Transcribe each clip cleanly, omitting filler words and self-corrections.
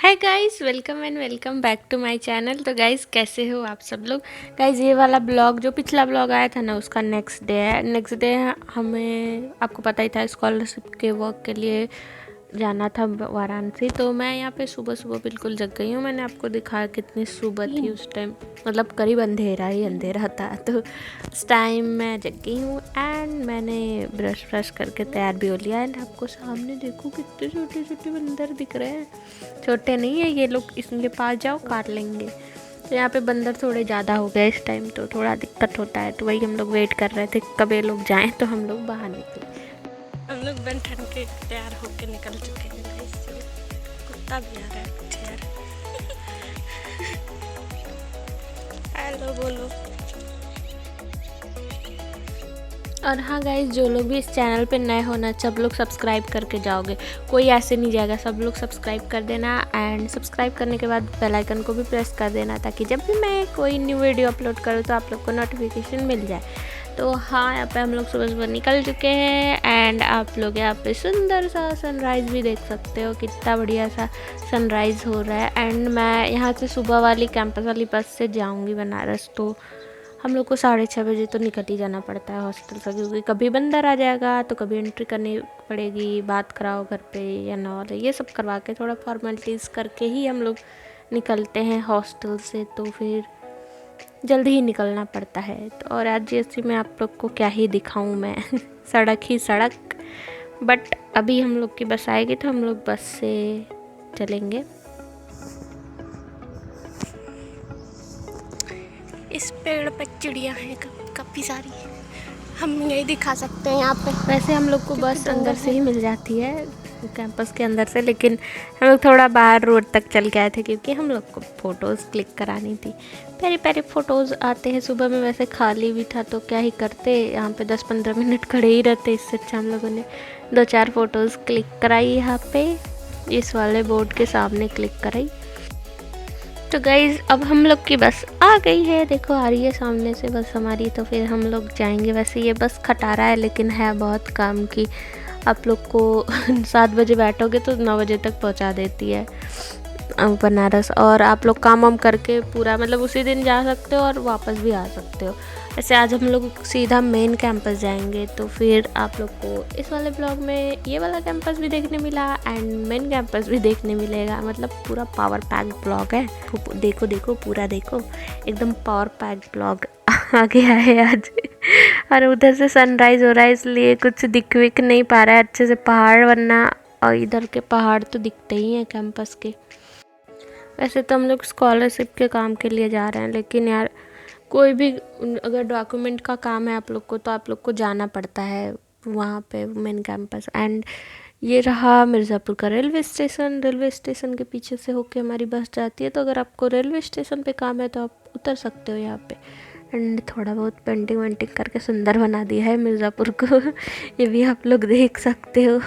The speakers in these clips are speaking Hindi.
Hi guys, welcome and welcome back to my channel. तो गाइस कैसे हो आप सब लोग। गाइस ये वाला ब्लॉग जो पिछला ब्लॉग आया था ना, उसका नेक्स्ट डे है। नेक्स्ट डे हमें आपको पता ही था, स्कॉलरशिप के वर्क के लिए जाना था वाराणसी। तो मैं यहाँ पे सुबह सुबह बिल्कुल जग गई हूँ। मैंने आपको दिखाया कितनी सुबह थी उस टाइम, मतलब करीब अंधेरा ही अंधेरा था। तो उस टाइम मैं जग गई हूँ एंड मैंने ब्रश ब्रश करके तैयार भी हो लिया। एंड आपको सामने देखो कितने छोटे छोटे बंदर दिख रहे हैं। छोटे नहीं है ये लोग, इनके पास जाओ काट लेंगे। तो यहाँ पे बंदर थोड़े ज़्यादा हो गए इस टाइम, तो थोड़ा दिक्कत होता है। तो वही हम लोग वेट कर रहे थे कब ये लोग जाएं तो हम लोग बाहर निकले। हम लोग बन ठन के तैयार होके निकल चुके हैं। कुत्ता भी आ रहा है पीछे यार। हेलो बोलो। और हाँ गाइज, जो लोग भी इस चैनल पे नए हो ना, सब लोग सब्सक्राइब करके जाओगे। कोई ऐसे नहीं जाएगा, सब लोग सब्सक्राइब कर देना। एंड सब्सक्राइब करने के बाद बेल आइकन को भी प्रेस कर देना, ताकि जब भी मैं कोई न्यू वीडियो अपलोड करूँ तो आप लोग को नोटिफिकेशन मिल जाए। तो हाँ, यहाँ पे हम लोग सुबह सुबह निकल चुके हैं। एंड आप लोग यहाँ पे सुंदर सा सनराइज़ भी देख सकते हो, कितना बढ़िया सा सनराइज़ हो रहा है। एंड मैं यहाँ से सुबह वाली कैंपस वाली बस से जाऊँगी बनारस। तो हम लोग को 6:30 बजे तो निकल ही जाना पड़ता है हॉस्टल से, क्योंकि कभी बंदर आ जाएगा तो कभी एंट्री करनी पड़ेगी, बात कराओ घर पे या नॉल, ये सब करवा के थोड़ा फॉर्मेलिटीज़ करके ही हम लोग निकलते हैं हॉस्टल से। तो फिर जल्दी ही निकलना पड़ता है। तो और आज जैसे मैं आप लोग को क्या ही दिखाऊं मैं सड़क ही सड़क। बट अभी हम लोग की बस आएगी तो हम लोग बस से चलेंगे। इस पेड़ पर चिड़िया हैं काफ़ी सारी, हम यही दिखा सकते हैं यहाँ पे। वैसे हम लोग को बस अंदर से ही मिल जाती है, कैंपस के अंदर से, लेकिन हम लोग थोड़ा बाहर रोड तक चल के आए थे क्योंकि हम लोग को फ़ोटोज़ क्लिक करानी थी। प्यारे प्यारे फ़ोटोज़ आते हैं सुबह में। वैसे खाली भी था तो क्या ही करते, यहाँ पे 10-15 मिनट खड़े ही रहते। इससे अच्छा हम लोगों ने 2-4 फ़ोटोज़ क्लिक कराई यहाँ पे, इस वाले बोर्ड के सामने क्लिक कराई। तो गाइज़ अब हम लोग की बस आ गई है, देखो आ रही है सामने से बस हमारी। तो फिर हम लोग जाएंगे। वैसे ये बस खटारा है लेकिन है बहुत काम की। आप लोग को 7 बजे बैठोगे तो 9 बजे तक पहुंचा देती है बनारस। और आप लोग काम वाम करके पूरा, मतलब उसी दिन जा सकते हो और वापस भी आ सकते हो। वैसे आज हम लोग सीधा मेन कैंपस जाएंगे। तो फिर आप लोग को इस वाले ब्लॉग में ये वाला कैंपस भी देखने मिला एंड मेन कैंपस भी देखने मिलेगा। मतलब पूरा पावर पैक ब्लॉग है। देखो देखो पूरा देखो, एकदम पावर पैक ब्लॉग आ गया है आज। और उधर से सनराइज़ हो रहा है इसलिए कुछ दिख विक नहीं पा रहा है अच्छे से पहाड़, वरना और इधर के पहाड़ तो दिखते ही हैं कैंपस के। वैसे तो हम लोग स्कॉलरशिप के काम के लिए जा रहे हैं, लेकिन यार कोई भी अगर डॉक्यूमेंट का काम है आप लोग को तो आप लोग को जाना पड़ता है वहाँ पे मेन कैंपस। एंड ये रहा मिर्ज़ापुर का रेलवे स्टेशन। रेलवे स्टेशन के पीछे से होके हमारी बस जाती है। तो अगर आपको रेलवे स्टेशन पे काम है तो आप उतर सकते हो यहाँ पे। एंड थोड़ा बहुत पेंटिंग वेंटिंग करके सुंदर बना दिया है मिर्ज़ापुर को। ये भी आप लोग देख सकते हो।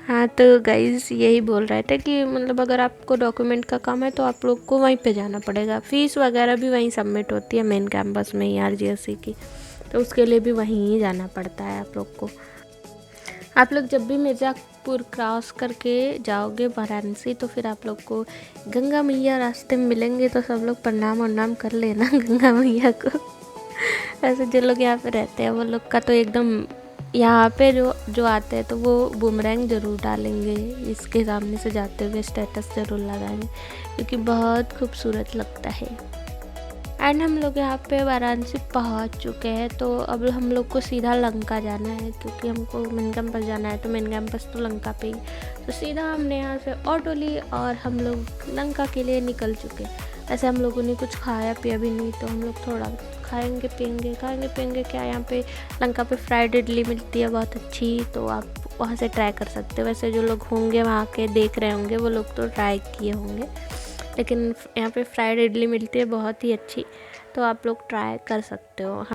हाँ तो गाइज़ यही बोल रहे थे कि मतलब अगर आपको डॉक्यूमेंट का काम है तो आप लोग को वहीं पे जाना पड़ेगा। फ़ीस वगैरह भी वहीं सबमिट होती है मेन कैंपस में ही, आरजीएससी की। तो उसके लिए भी वहीं ही जाना पड़ता है आप लोग को। आप लोग जब भी मिर्ज़ापुर क्रॉस करके जाओगे वाराणसी तो फिर आप लोग को गंगा मैया रास्ते में मिलेंगे। तो सब लोग प्रणाम वरनाम कर लेना गंगा मैया को। वैसे जो लोग यहाँ पे रहते हैं वो लोग का तो एकदम, यहाँ पे जो जो आते हैं तो वो बूमरैंग ज़रूर डालेंगे, इसके सामने से जाते हुए स्टेटस ज़रूर लगाएंगे क्योंकि बहुत खूबसूरत लगता है। एंड हम लोग यहाँ पे वाराणसी पहुँच चुके हैं। तो अब हम लोग को सीधा लंका जाना है, क्योंकि हमको मेन कैंपस जाना है। तो मेन कैंपस तो लंका पे ही, तो सीधा हमने यहाँ से ऑटो ली और हम लोग लंका के लिए निकल चुके। ऐसे हम लोगों ने कुछ खाया पिया भी नहीं, तो हम लोग थोड़ा खाएंगे पियेंगे क्या। यहाँ पे लंका पे फ्राइड इडली मिलती है बहुत अच्छी, तो आप वहाँ से ट्राई कर सकते हो। वैसे जो लोग होंगे वहाँ के देख रहे होंगे वो लोग तो ट्राई किए होंगे, लेकिन यहाँ पे फ्राइड इडली मिलती है बहुत ही अच्छी, तो आप लोग ट्राई कर सकते हो।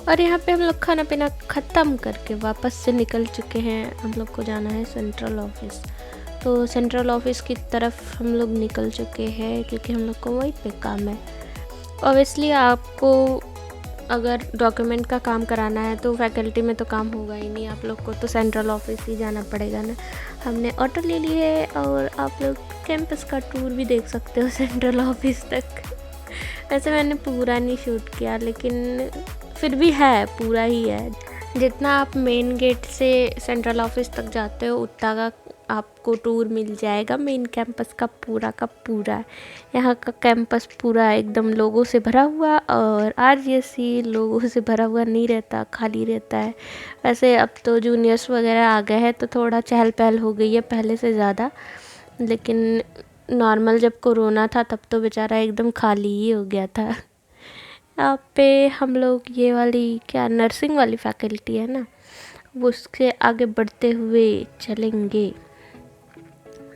और यहाँ पे हम लोग खाना पीना ख़त्म करके वापस से निकल चुके हैं। हम लोग को जाना है सेंट्रल ऑफिस, तो सेंट्रल ऑफिस की तरफ हम लोग निकल चुके हैं क्योंकि हम लोग को वहीं पे काम है। ऑब्वियसली आपको अगर डॉक्यूमेंट का काम कराना है तो फैकल्टी में तो काम होगा ही नहीं, आप लोग को तो सेंट्रल ऑफिस ही जाना पड़ेगा ना। हमने ऑटो ले ली है और आप लोग कैंपस का टूर भी देख सकते हो सेंट्रल ऑफिस तक। वैसे मैंने पूरा नहीं शूट किया, लेकिन फिर भी है, पूरा ही है। जितना आप मेन गेट से सेंट्रल ऑफिस तक जाते हो उतना का आपको टूर मिल जाएगा मेन कैंपस का पूरा। यहाँ का कैंपस पूरा एकदम लोगों से भरा हुआ, और आरजीएससी लोगों से भरा हुआ नहीं रहता, खाली रहता है। वैसे अब तो जूनियर्स वगैरह आ गए हैं तो थोड़ा चहल पहल हो गई है पहले से ज़्यादा, लेकिन नॉर्मल जब कोरोना था तब तो बेचारा एकदम खाली ही हो गया था। यहाँ पे हम लोग ये वाली क्या नर्सिंग वाली फैकल्टी है ना, उससे आगे बढ़ते हुए चलेंगे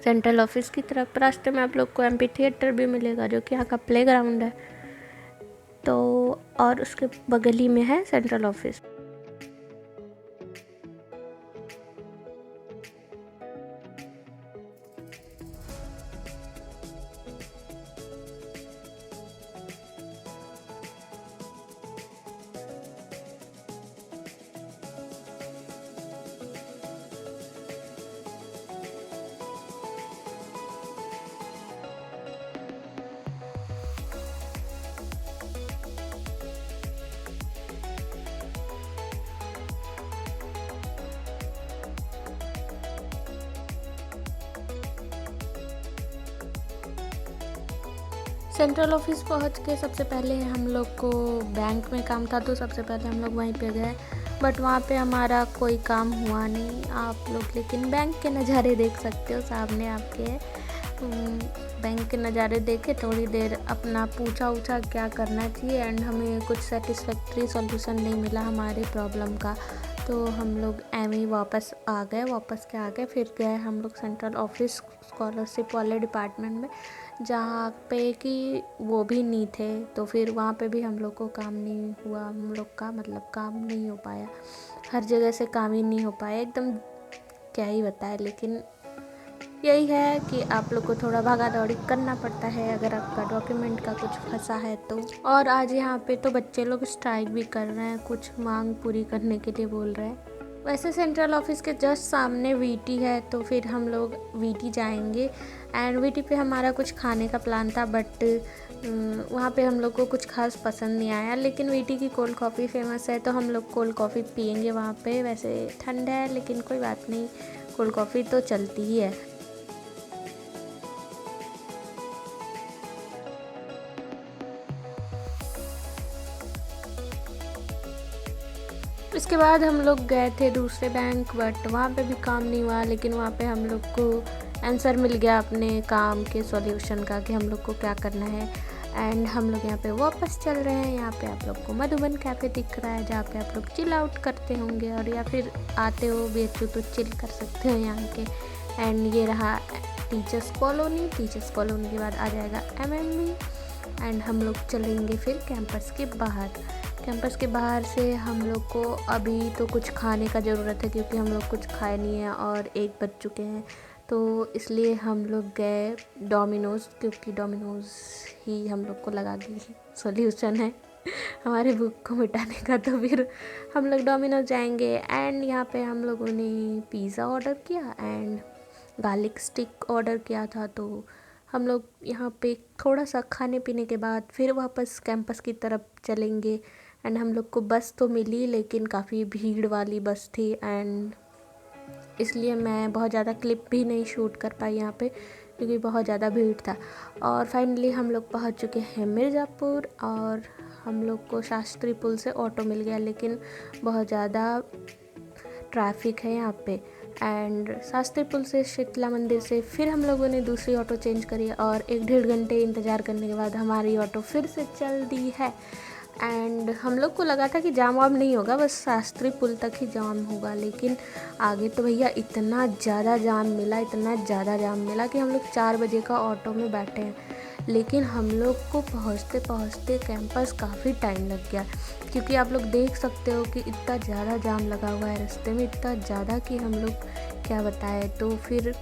सेंट्रल ऑफिस की तरफ। रास्ते में आप लोग को एमपी थिएटर भी मिलेगा जो कि यहाँ का प्लेग्राउंड है, तो और उसके बगल ही में है सेंट्रल ऑफिस। सेंट्रल ऑफिस पहुंच के सबसे पहले हम लोग को बैंक में काम था, तो सबसे पहले हम लोग वहीं पे गए, बट वहाँ पे हमारा कोई काम हुआ नहीं। आप लोग लेकिन बैंक के नज़ारे देख सकते हो सामने आपके। बैंक के नज़ारे देखे, थोड़ी देर अपना पूछा क्या करना चाहिए, एंड हमें कुछ सेटिस्फैक्ट्री सॉल्यूशन नहीं मिला हमारे प्रॉब्लम का, तो हम लोग एम वापस आ गए। फिर गए हम लोग सेंट्रल ऑफिस स्कॉलरशिप वाले डिपार्टमेंट में, जहाँ पे कि वो भी नहीं थे, तो फिर वहाँ पे भी हम लोग को काम नहीं हुआ। हम लोग का मतलब काम नहीं हो पाया, हर जगह से काम ही नहीं हो पाया, एकदम क्या ही बताए। लेकिन यही है कि आप लोग को थोड़ा भागा दौड़ी करना पड़ता है अगर आपका डॉक्यूमेंट का कुछ फंसा है तो। और आज यहाँ पे तो बच्चे लोग स्ट्राइक भी कर रहे हैं, कुछ मांग पूरी करने के लिए बोल रहे हैं। वैसे सेंट्रल ऑफिस के जस्ट सामने वीटी है, तो फिर हम लोग वीटी जाएंगे, एंड वीटी पे हमारा कुछ खाने का प्लान था, बट वहाँ पे हम लोग को कुछ खास पसंद नहीं आया। लेकिन वीटी की कोल्ड कॉफ़ी फेमस है, तो हम लोग कोल्ड कॉफ़ी पियेंगे वहाँ पे। वैसे ठंड है लेकिन कोई बात नहीं, कोल्ड कॉफ़ी तो चलती ही है। इसके बाद हम लोग गए थे दूसरे बैंक, बट वहाँ पे भी काम नहीं हुआ। लेकिन वहाँ पे हम लोग को आंसर मिल गया अपने काम के सॉल्यूशन का कि हम लोग को क्या करना है, एंड हम लोग यहाँ पे वापस चल रहे हैं। यहाँ पे आप लोग को मधुबन कैफ़े दिख रहा है, जहाँ पे आप लोग चिल आउट करते होंगे, और या फिर आते हो बीएचयू तो चिल कर सकते हो यहाँ के। एंड ये रहा टीचर्स कॉलोनी के बाद आ जाएगा एमएमबी, एंड हम लोग चलेंगे फिर कैंपस के बाहर से हम लोग को अभी तो कुछ खाने का ज़रूरत है, क्योंकि हम लोग कुछ खाए नहीं है और 1 बज चुके हैं, तो इसलिए हम लोग गए डोमिनोज़, क्योंकि डोमिनोज़ ही हम लोग को लगा कि सॉल्यूशन है हमारे भूख को मिटाने का। तो फिर हम लोग डोमिनोज़ जाएंगे, एंड यहाँ पे हम लोगों ने पिज़्ज़ा ऑर्डर किया एंड गार्लिक स्टिक ऑर्डर किया था। तो हम लोग यहाँ पे थोड़ा सा खाने पीने के बाद फिर वापस कैंपस की तरफ चलेंगे, एंड हम लोग को बस तो मिली, लेकिन काफ़ी भीड़ वाली बस थी, एंड इसलिए मैं बहुत ज़्यादा क्लिप भी नहीं शूट कर पाई यहाँ पे, क्योंकि बहुत ज़्यादा भीड़ था। और फाइनली हम लोग पहुँच चुके हैं मिर्ज़ापुर, और हम लोग को शास्त्री पुल से ऑटो मिल गया, लेकिन बहुत ज़्यादा ट्रैफिक है यहाँ पे। एंड शास्त्री पुल से शीतला मंदिर से फिर हम लोगों ने दूसरी ऑटो चेंज करी, और 1-1.5 घंटे इंतज़ार करने के बाद हमारी ऑटो फिर से चल दी है। एंड हम लोग को लगा था कि जाम वाम नहीं होगा, बस शास्त्री पुल तक ही जाम होगा, लेकिन आगे तो भैया इतना ज़्यादा जाम मिला कि हम लोग 4 बजे का ऑटो में बैठे हैं। लेकिन हम लोग को पहुँचते पहुँचते कैंपस काफ़ी टाइम लग गया, क्योंकि आप लोग देख सकते हो कि इतना ज़्यादा जाम लगा हुआ है रास्ते में, इतना ज़्यादा कि हम लोग क्या बताएं। तो फिर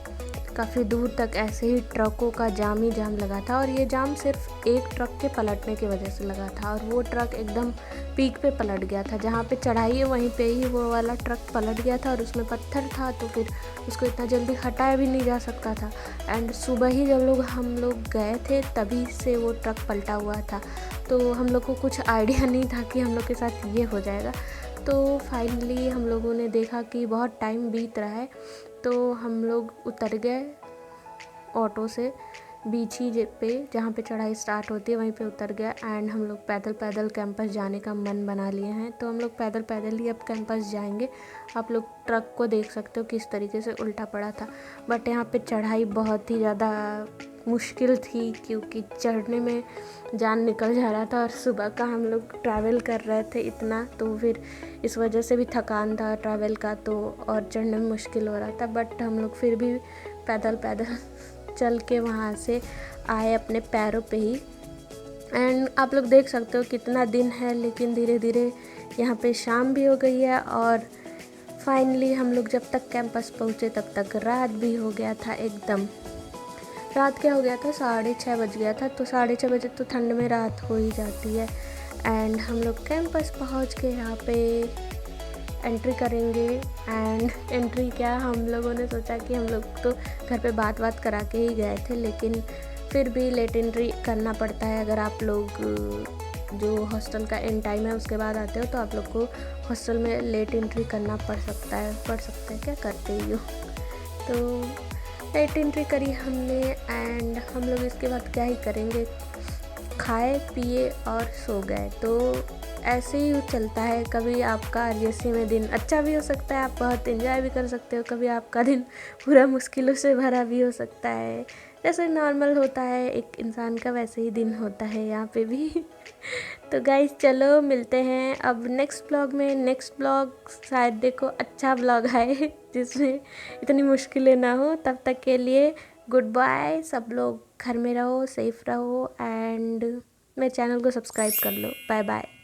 काफ़ी दूर तक ऐसे ही ट्रकों का जाम ही जाम लगा था, और ये जाम सिर्फ एक ट्रक के पलटने की वजह से लगा था, और वो ट्रक एकदम पीक पे पलट गया था। जहाँ पे चढ़ाई है वहीं पे ही वो वाला ट्रक पलट गया था, और उसमें पत्थर था तो फिर उसको इतना जल्दी हटाया भी नहीं जा सकता था। एंड सुबह ही जब हम लोग गए थे तभी से वो ट्रक पलटा हुआ था, तो हम लोग को कुछ आइडिया नहीं था कि हम लोग के साथ ये हो जाएगा। तो फाइनली हम लोगों ने देखा कि बहुत टाइम बीत रहा है, तो हम लोग उतर गए ऑटो से, बीच ही पे जहाँ पे चढ़ाई स्टार्ट होती है वहीं पे उतर गया। एंड हम लोग पैदल पैदल कैंपस जाने का मन बना लिए हैं, तो हम लोग पैदल पैदल ही अब कैंपस जाएंगे। आप लोग ट्रक को देख सकते हो किस तरीके से उल्टा पड़ा था, बट यहाँ पे चढ़ाई बहुत ही ज़्यादा मुश्किल थी, क्योंकि चढ़ने में जान निकल जा रहा था, और सुबह का हम लोग ट्रैवल कर रहे थे इतना, तो फिर इस वजह से भी थकान था ट्रैवल का, तो और चढ़ने में मुश्किल हो रहा था। बट हम लोग फिर भी पैदल पैदल चल के वहाँ से आए अपने पैरों पे ही। एंड आप लोग देख सकते हो कितना दिन है, लेकिन धीरे धीरे यहाँ पे शाम भी हो गई है, और फाइनली हम लोग जब तक कैंपस पहुँचे तब तक रात भी हो गया था। एकदम रात क्या हो गया था, 6:30 बज गया था। तो 6:30 बजे तो ठंड में रात हो ही जाती है। एंड हम लोग कैंपस पहुँच के यहाँ पे एंट्री करेंगे। एंड एंट्री क्या, हम लोगों ने सोचा कि हम लोग तो घर पे बात करा के ही गए थे, लेकिन फिर भी लेट एंट्री करना पड़ता है। अगर आप लोग जो हॉस्टल का एंड टाइम है उसके बाद आते हो तो आप लोग को हॉस्टल में लेट एंट्री करना पड़ सकता है क्या, करते ही हो। तो लेट एंट्री करी हमने, एंड हम लोग इसके बाद क्या ही करेंगे, खाए पिए और सो गए। तो ऐसे ही चलता है, कभी आपका आरजेसी में दिन अच्छा भी हो सकता है, आप बहुत एंजॉय भी कर सकते हो, कभी आपका दिन पूरा मुश्किलों से भरा भी हो सकता है। जैसे नॉर्मल होता है एक इंसान का, वैसे ही दिन होता है यहाँ पे भी। तो गाइस चलो मिलते हैं अब नेक्स्ट ब्लॉग में। नेक्स्ट ब्लॉग शायद देखो अच्छा ब्लॉग आए जिसमें इतनी मुश्किलें ना हो। तब तक के लिए गुड बाय। सब लोग घर में रहो, सेफ रहो, एंड मेरे चैनल को सब्सक्राइब कर लो। Bye bye.